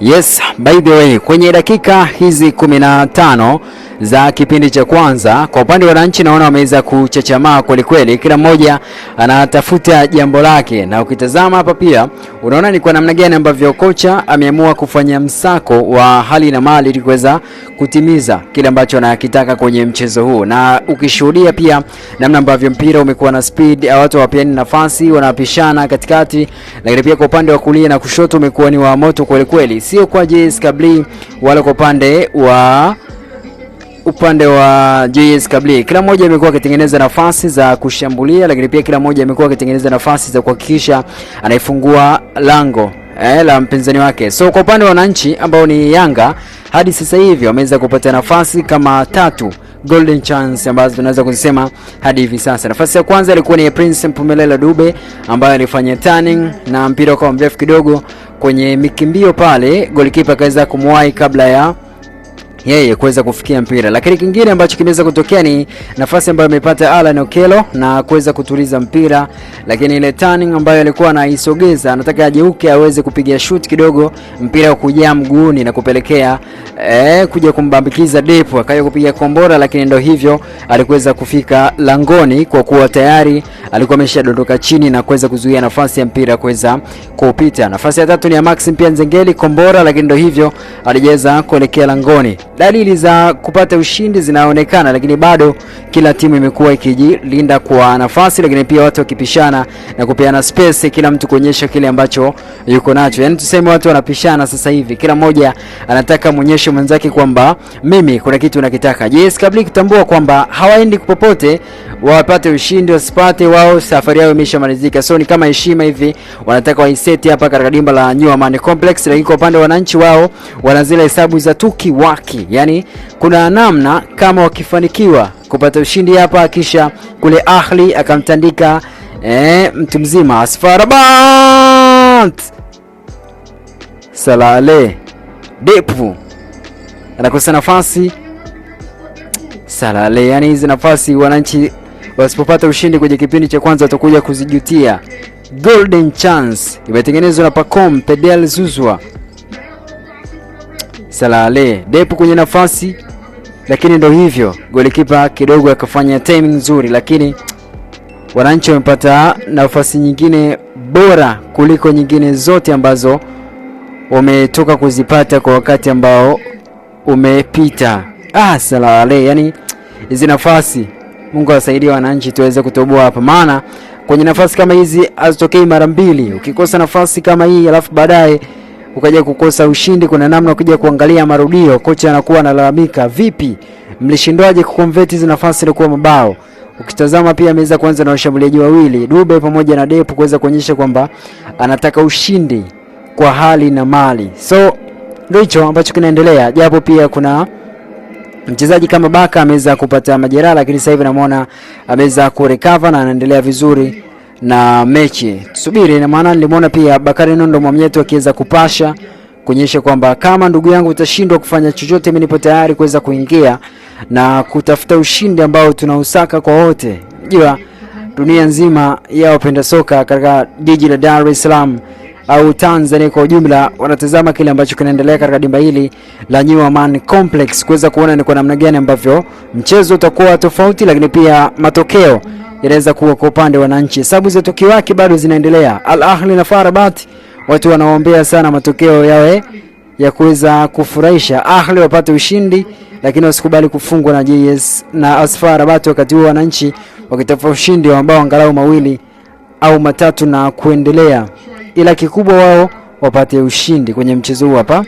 Yes, by the way, kwenye dakika hizi 15 za kipindi cha kwanza, kwa upande wa wananchi naona wameweza kuchachamaa kweli kweli, kila mmoja anatafuta jambo lake, na ukitazama hapa pia unaona ni kwa namna gani ambavyo kocha ameamua kufanya msako wa hali na mali ili kuweza kutimiza kile ambacho anakitaka kwenye mchezo huu, na ukishuhudia pia namna ambavyo mpira umekuwa na speed, watu wapiani nafasi, wanapishana katikati, lakini pia kwa upande wa kulia na kushoto umekuwa ni wa moto kweli kweli, sio kwa JS Kabylie wala kwa upande wa JS Kabylie. Kila mmoja amekuwa akitengeneza nafasi za kushambulia, lakini pia kila mmoja amekuwa akitengeneza nafasi za kuhakikisha anaifungua lango la mpinzani wake. So kwa upande wa wananchi ambao ni Yanga, hadi sasa hivi wameweza kupata nafasi kama 3 golden chance ambazo tunaweza kusema hadi hivi sasa. Nafasi ya kwanza ilikuwa ni Prince Mpumelelo Dube ambaye alifanya turning na mpira kwa mrefu kidogo kwenye mikimbio pale, golikipa akaweza kumwahi kabla ya yeye kuweza kufikia mpira. Lakini kingine ambacho kimeweza kutokea ni nafasi ambayo amepata Alan Okello na kuweza kutuliza mpira, lakini ile turning ambayo alikuwa anaisogeza, anataka ajeuke aweze kupiga shoot kidogo, mpira kujaa mguuni na kupelekea kuja kumbambikiza Depu, akaja kupiga kombora, lakini ndio hivyo alikuweza kufika langoni kwa kuwa tayari alikuwa ameshadondoka chini na kuweza kuzuia nafasi ya mpira kuweza kupita. Nafasi ya 3 ni ya Maxim pia Nzengeli, kombora, lakini ndio hivyo alijeza kuelekea langoni. Dalili za kupata ushindi zinaonekana, lakini bado kila timu imekuwa ikijilinda kwa nafasi, lakini pia watu wakipishana na kupeana space, kila mtu kuonyesha kile ambacho yuko nacho. Yaani tuseme watu wanapishana sasa hivi, kila mmoja anataka muonyeshe mwenzake kwamba mimi kuna kitu nakitaka. JS Kabylie kutambua kwamba hawaendi popote, wapate ushindi wasipate, wao safari yao imeshamalizika. So ni kama heshima hivi wanataka waiseti hapa katika dimba la New Amaan Complex, lakini kwa upande wa wananchi wao wana zile hesabu za tuki waki. Yani kuna namna kama wakifanikiwa kupata ushindi hapa, kisha kule Ahli akamtandika mtu mzima Asfar Rabat, Salale Depu anakosa nafasi Salale. Yani hizi nafasi wananchi wasipopata ushindi kwenye kipindi cha kwanza watakuja kuzijutia. Golden chance imetengenezwa na Pacom Pedel Zuzwa. Salale Depu kwenye nafasi, lakini ndio hivyo golikipa kidogo akafanya timing nzuri, lakini wananchi wamepata nafasi nyingine bora kuliko nyingine zote ambazo wametoka kuzipata kwa wakati ambao umepita. Salale, yani hizi nafasi Mungu awasaidie wananchi tuweze kutoboa hapa, maana kwenye nafasi kama hizi hazitokei mara mbili. Ukikosa nafasi kama hii alafu baadaye ukaja kukosa ushindi, kuna namna ukija kuangalia marudio kocha anakuwa analalamika, vipi mlishindwaje kuconvert hizo nafasi na kuwa mabao? Ukitazama pia ameweza kuanza na washambuliaji wawili Dube pamoja na Depu kuweza kuonyesha kwamba anataka ushindi kwa hali na mali. So ndio hicho ambacho kinaendelea, japo pia kuna mchezaji kama Baka ameweza kupata majeraha, lakini sasa hivi namuona ameweza kurecover na anaendelea vizuri na mechi. Tusubiri, na maana nilimuona pia Bakari Nondo Mwamnyeto akiweza kupasha kuonyesha kwamba kama ndugu yangu utashindwa kufanya chochote, mimi nipo tayari kuweza kuingia na kutafuta ushindi ambao tunausaka kwa wote. Unajua dunia nzima ya wapenda soka katika jiji la Dar es Salaam au Tanzania kwa ujumla wanatazama kile ambacho kinaendelea katika dimba hili la New Amaan Complex, kuweza kuona ni kwa namna gani ambavyo mchezo utakuwa tofauti, lakini pia matokeo yanaweza kuwa kwa upande wa wananchi. Hesabu za tukio wake bado zinaendelea. Al Ahli na FAR Rabat, watu wanaombea sana matokeo yawe ya kuweza kufurahisha, Ahli wapate ushindi, lakini wasikubali kufungwa na JS na Asfar Rabat, wakati huo wananchi wakitafuta ushindi ambao angalau mawili au matatu na kuendelea, ila kikubwa wao wapate ushindi kwenye mchezo huu hapa.